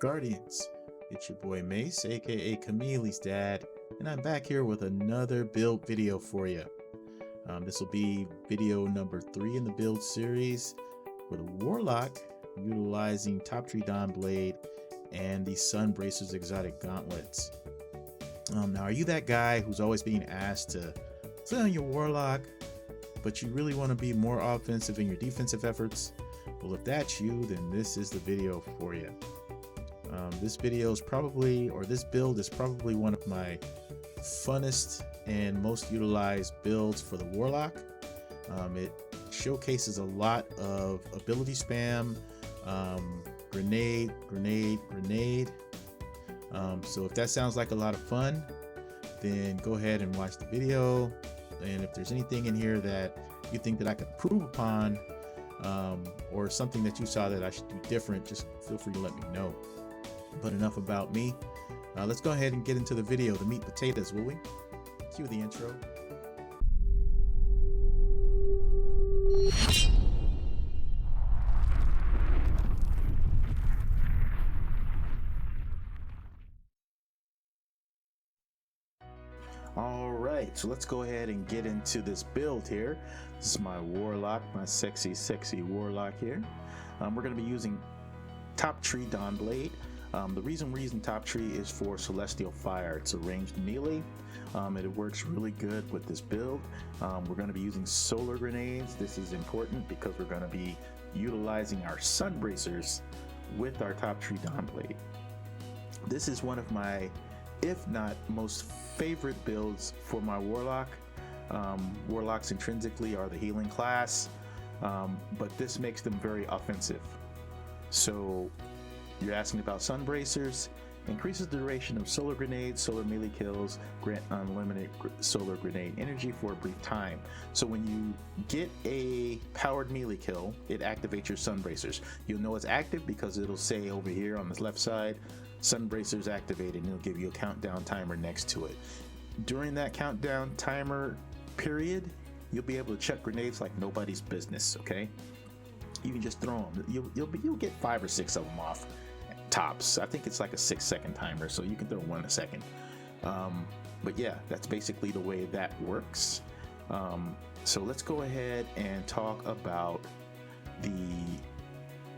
Guardians? It's your boy Mace, aka Camille's dad, and I'm back here with another build video for you. This will be video number 3 in the build series with a Warlock utilizing Top Tree Dawn Blade and the Sunbracers exotic gauntlets. Now, are you that guy who's always being asked to play on your Warlock, but you really want to be more offensive in your defensive efforts? Well, if that's you, then this is the video for you. This video is probably, or this build is probably one of my funnest and most utilized builds for the Warlock. It showcases a lot of ability spam, grenade. So if that sounds like a lot of fun, then go ahead and watch the video. And if there's anything in here that you think that I could improve upon, or something that you saw that I should do different, just feel free to let me know. But enough about me. Let's go ahead and get into the video, the meat potatoes, will we? Cue the intro. Alright, so let's go ahead and get into this build here. This is my Warlock, my sexy Warlock here. We're going to be using Top Tree Dawn Blade. The reason we're using Top Tree is for Celestial Fire. It's a ranged melee, and it works really good with this build. We're going to be using solar grenades. This is important because we're going to be utilizing our Sunbracers with our Top Tree Dawn Blade. This is one of my, if not most favorite builds for my Warlock. Warlocks intrinsically are the healing class, but this makes them very offensive. So you're asking about Sunbracers. Increases the duration of solar grenades, solar melee kills, grant unlimited solar grenade energy for a brief time. So when you get a powered melee kill, it activates your Sunbracers. You'll know it's active because it'll say over here on the left side, Sunbracers activated, and it'll give you a countdown timer next to it. During that countdown timer period, you'll be able to chuck grenades like nobody's business. Okay, you can just throw them. You'll get 5 or 6 of them off tops. I think it's like a 6-second timer, so you can throw 1 a second. But yeah, that's basically the way that works. So let's go ahead and talk about the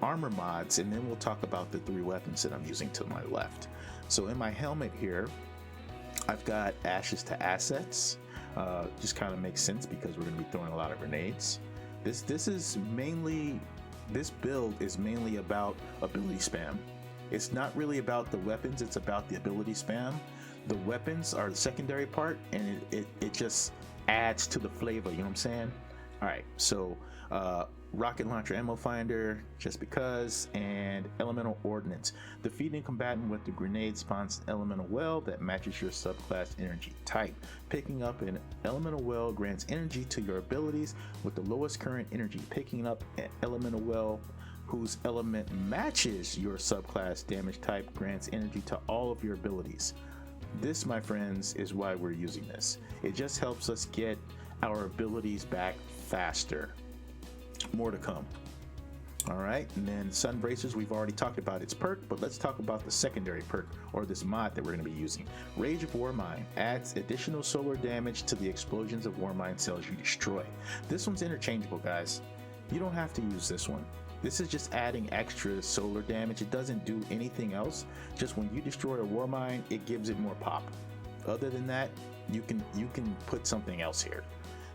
armor mods, and then we'll talk about the 3 weapons that I'm using to my left. So in my helmet here, I've got Ashes to Assets. Just kind of makes sense because we're going to be throwing a lot of grenades. This build is mainly about ability spam. It's not really about the weapons, it's about the ability spam. The weapons are the secondary part, and it just adds to the flavor, you know what I'm saying? Alright, so rocket launcher ammo finder, just because, and elemental ordnance. Defeating combatant with the grenade spawns an elemental well that matches your subclass energy type. Picking up an elemental well grants energy to your abilities with the lowest current energy. Picking up an elemental well whose element matches your subclass damage type grants energy to all of your abilities. This, my friends, is why we're using this. It just helps us get our abilities back faster. More to come. Alright, and then Sunbracers, we've already talked about its perk, but let's talk about the secondary perk, or this mod that we're going to be using. Rage of Warmind adds additional solar damage to the explosions of Warmind cells you destroy. This one's interchangeable, guys. You don't have to use this one. This is just adding extra solar damage. It doesn't do anything else. Just when you destroy a Warmind, it gives it more pop. Other than that, you can put something else here.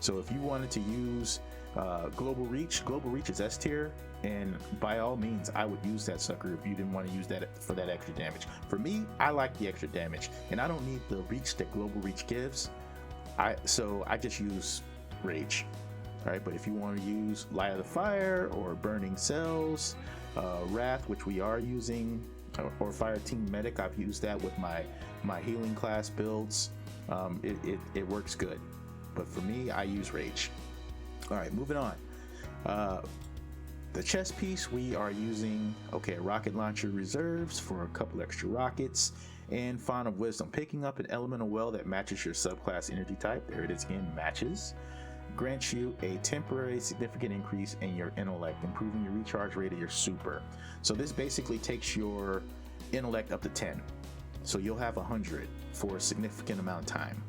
So if you wanted to use Global Reach is S tier, and by all means I would use that sucker if you didn't want to use that for that extra damage. For me, I like the extra damage, and I don't need the reach that Global Reach gives. So I just use Rage. Alright, but if you want to use Light of the Fire or Burning Cells, Wrath, which we are using, or Fire Team Medic, I've used that with my healing class builds. It works good, but for me, I use Rage. Alright, moving on. The chest piece, we are using, rocket launcher reserves for a couple extra rockets, and Font of Wisdom. Picking up an elemental well that matches your subclass energy type. There it is again, matches. Grants you a temporary significant increase in your intellect, improving your recharge rate of your super. So this basically takes your intellect up to 10. So you'll have 100 for a significant amount of time.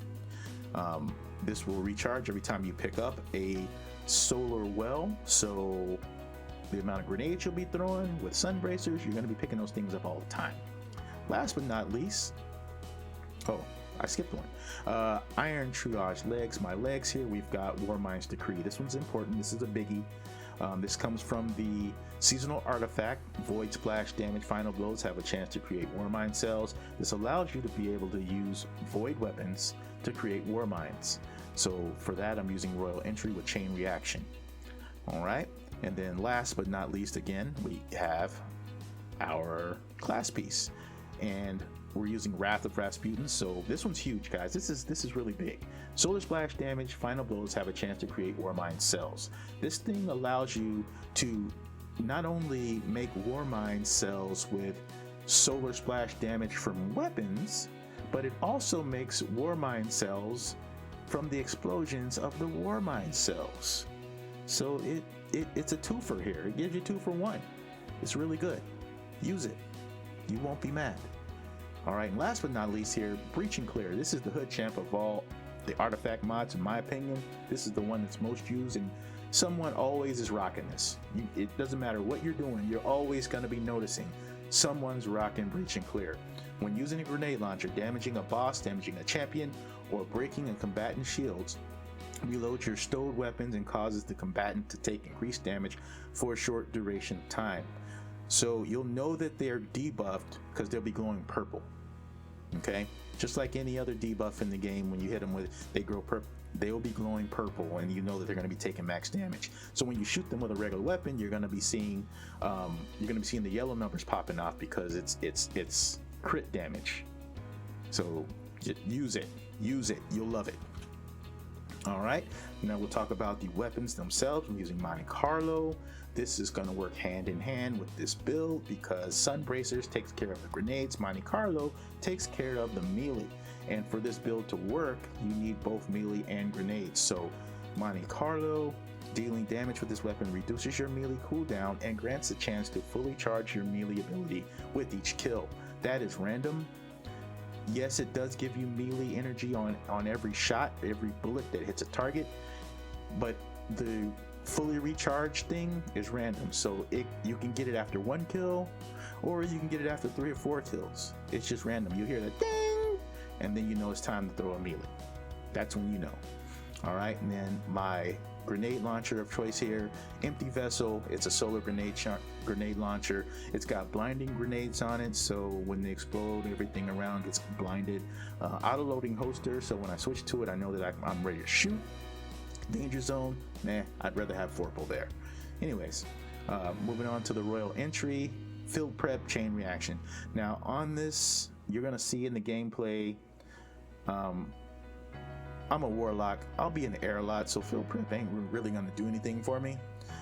This will recharge every time you pick up a solar well. So the amount of grenades you'll be throwing with sun bracers, you're going to be picking those things up all the time. Last but not least, I skipped one. Iron Triage legs. My legs here, we've got Warmind's Decree. This one's important. This is a biggie. This comes from the seasonal artifact. Void splash damage final blows have a chance to create Warmind cells. This allows you to be able to use void weapons to create Warminds. So for that, I'm using Royal Entry with Chain Reaction. All right. And then last but not least, again, we have our class piece. And we're using Wrath of Rasputin, so this one's huge, guys. This is really big. Solar splash damage, final blows have a chance to create Warmind cells. This thing allows you to not only make Warmind cells with solar splash damage from weapons, but it also makes Warmind cells from the explosions of the Warmind cells. So it's a twofer here. It gives you 2 for 1. It's really good. Use it. You won't be mad. All right, and last but not least here, Breach and Clear. This is the hood champ of all the artifact mods, in my opinion. This is the one that's most used, and someone always is rocking this. It doesn't matter what you're doing, you're always going to be noticing someone's rocking Breach and Clear. When using a grenade launcher, damaging a boss, damaging a champion, or breaking a combatant shields, reload your stowed weapons and causes the combatant to take increased damage for a short duration of time. So you'll know that they're debuffed because they'll be glowing purple. Okay, just like any other debuff in the game, when you hit them with, they grow purple. They will be glowing purple, and you know that they're going to be taking max damage. So when you shoot them with a regular weapon, you're going to be seeing the yellow numbers popping off because it's crit damage. So use it, you'll love it. All right, now we'll talk about the weapons themselves. I'm using Monte Carlo. This is going to work hand in hand with this build because Sun Bracers takes care of the grenades, Monte Carlo takes care of the melee. And for this build to work, you need both melee and grenades. So Monte Carlo, dealing damage with this weapon reduces your melee cooldown and grants a chance to fully charge your melee ability with each kill. That is random. Yes, it does give you melee energy on every shot, every bullet that hits a target, but the fully recharged thing is random. So you can get it after 1 kill, or you can get it after 3 or 4 kills. It's just random. You hear that ding, and then you know it's time to throw a melee. That's when you know. All right, and then my grenade launcher of choice here, Empty Vessel. It's a solar grenade launcher. It's got blinding grenades on it, so when they explode, everything around gets blinded. Auto loading holster, so when I switch to it, I know that I'm ready to shoot. Danger zone, I'd rather have Vorpal there. Anyways, moving on to the Royal Entry, field prep, chain reaction. Now on this, you're gonna see in the gameplay, I'm a Warlock. I'll be in the air a lot, so field prep ain't really gonna do anything for me.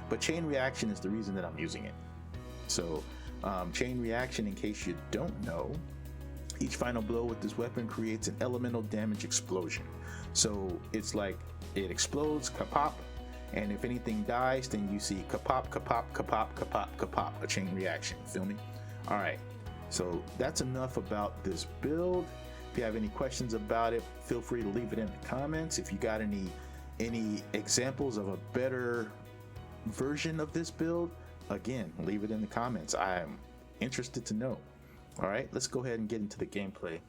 But chain reaction is the reason that I'm using it. So chain reaction, in case you don't know, each final blow with this weapon creates an elemental damage explosion. So it's like it explodes, kapop, and if anything dies, then you see kapop, kapop, kapop, kapop, kapop, a chain reaction. Feel me? All right. So that's enough about this build. If you have any questions about it, feel free to leave it in the comments. If you got any examples of a better version of this build, again, leave it in the comments. I'm interested to know. All right, let's go ahead and get into the gameplay.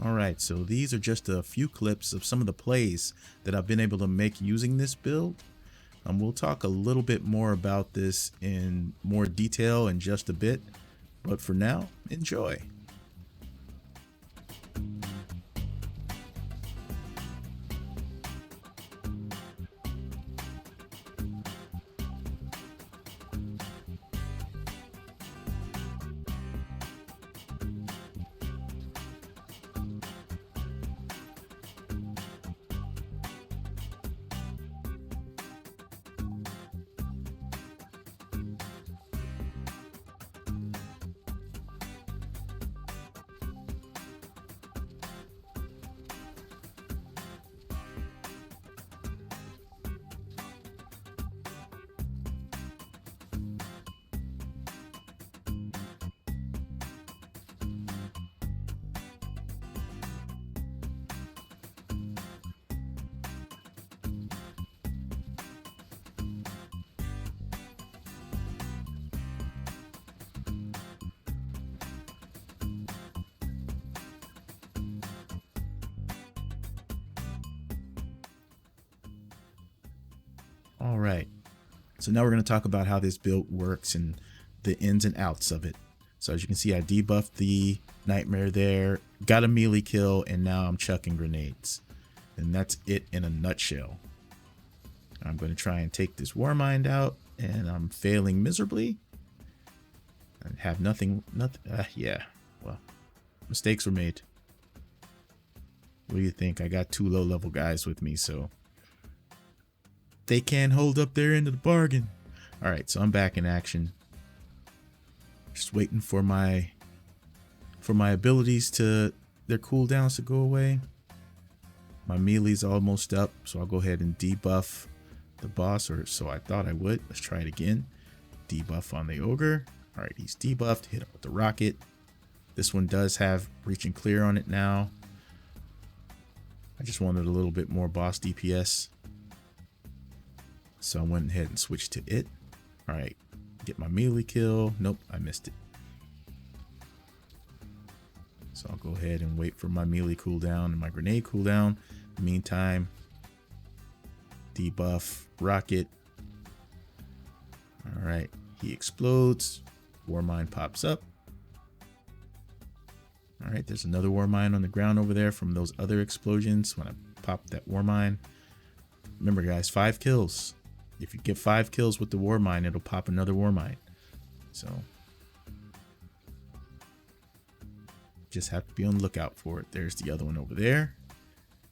All right, so these are just a few clips of some of the plays that I've been able to make using this build. We'll talk a little bit more about this in more detail in just a bit, but for now, enjoy. All right. So now we're going to talk about how this build works and the ins and outs of it. So as you can see, I debuffed the Nightmare there, got a melee kill, and now I'm chucking grenades. And that's it in a nutshell. I'm going to try and take this Warmind out, and I'm failing miserably. I have nothing, yeah, well, mistakes were made. What do you think? I got 2 low-level guys with me, so they can't hold up their end of the bargain. All right, so I'm back in action. Just waiting for my abilities to their cooldowns to go away. My melee's almost up, so I'll go ahead and debuff the boss, or so I thought I would. Let's try it again. Debuff on the ogre. All right, he's debuffed. Hit him with the rocket. This one does have reach and clear on it now. I just wanted a little bit more boss DPS, so I went ahead and switched to it. All right, get my melee kill. Nope, I missed it. So I'll go ahead and wait for my melee cooldown and my grenade cooldown. In the meantime, debuff rocket. All right, he explodes. Warmind pops up. All right, there's another Warmind on the ground over there from those other explosions when I popped that Warmind. Remember, guys, 5 kills. If you get 5 kills with the Warmind, it'll pop another Warmind. So just have to be on the lookout for it. There's the other one over there.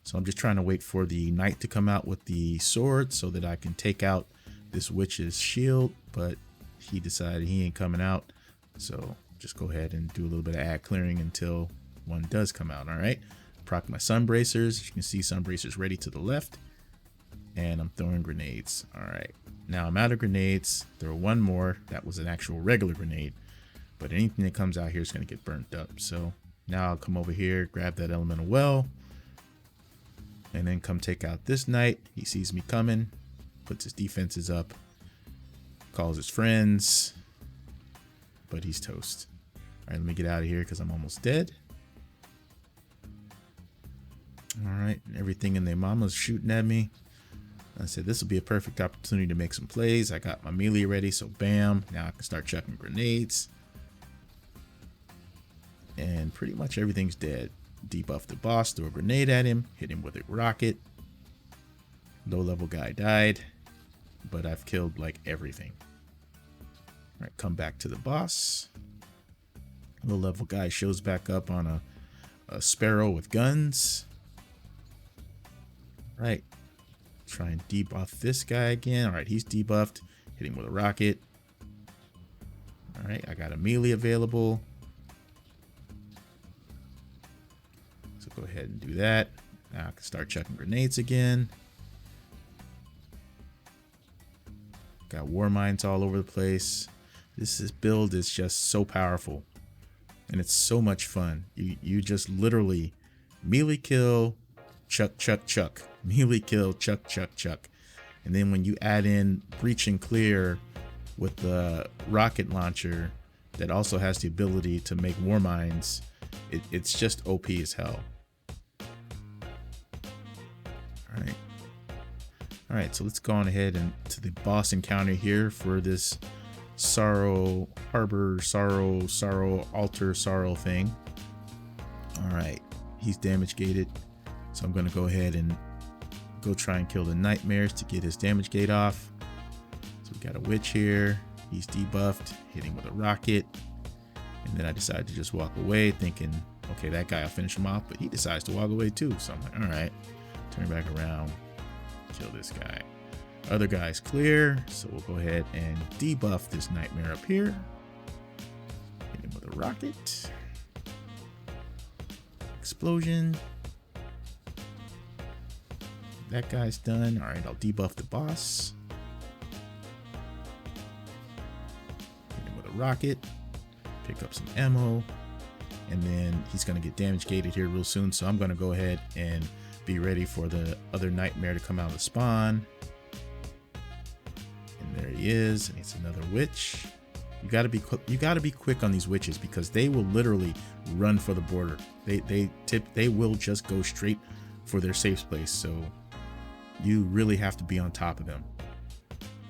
So I'm just trying to wait for the knight to come out with the sword so that I can take out this witch's shield, but he decided he ain't coming out. So just go ahead and do a little bit of ad clearing until one does come out. All right, proc my sun bracers. As you can see, sun bracers ready to the left, and I'm throwing grenades. All right, now I'm out of grenades. Throw one more. That was an actual regular grenade, but anything that comes out here is going to get burnt up. So now I'll come over here, grab that elemental well, and then come take out this knight. He sees me coming, puts his defenses up, calls his friends, but he's toast. All right, let me get out of here because I'm almost dead. All right, everything in their mama's shooting at me. I said this will be a perfect opportunity to make some plays. I got my melee ready, so bam, now I can start chucking grenades. And pretty much everything's dead. Debuff the boss, throw a grenade at him, hit him with a rocket. Low level guy died, but I've killed like everything. All right, come back to the boss. Low level guy shows back up on a sparrow with guns. All right, try and debuff this guy again. All right, he's debuffed. Hit him with a rocket. All right, I got a melee available. So go ahead and do that. Now I can start chucking grenades again. Got war mines all over the place. This build is just so powerful, and it's so much fun. You just literally melee kill, chuck, chuck, chuck. Melee kill, chuck, chuck, chuck. And then when you add in breach and clear with the rocket launcher that also has the ability to make war mines, it's just OP as hell. All right, so let's go on ahead and to the boss encounter here for this Sorrow Harbor, Sorrow Altar Sorrow thing. All right, he's damage gated, so I'm gonna go ahead and go try and kill the nightmares to get his damage gate off. So we got a witch here. He's debuffed, hitting with a rocket, and then I decided to just walk away, thinking, okay, that guy, I'll finish him off, but he decides to walk away too. So I'm like, all right, turn back around. Kill this guy. Other guy's clear, so we'll go ahead and debuff this nightmare up here. Hit him with a rocket. Explosion. That guy's done. All right, I'll debuff the boss. Hit him with a rocket. Pick up some ammo. And then he's going to get damage gated here real soon, so I'm going to go ahead and be ready for the other nightmare to come out of the spawn. And there he is, and it's another witch. You gotta be quick on these witches because they will literally run for the border. They will just go straight for their safe place. So you really have to be on top of them.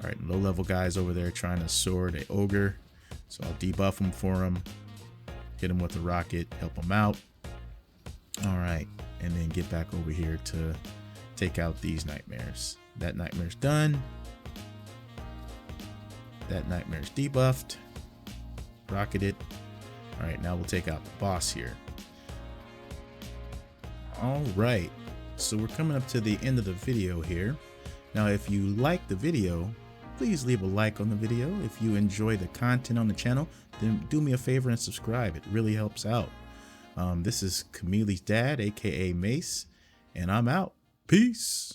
All right, low level guys over there trying to sword a ogre. So I'll debuff him for him. Hit him with a rocket, help him out. All right, and then get back over here to take out these nightmares. That nightmare's done. That nightmare's debuffed. Rocketed. All right, now we'll take out the boss here. All right, so we're coming up to the end of the video here. Now, if you like the video, please leave a like on the video. If you enjoy the content on the channel, then do me a favor and subscribe. It really helps out. This is Camille's dad, aka Mace, and I'm out. Peace.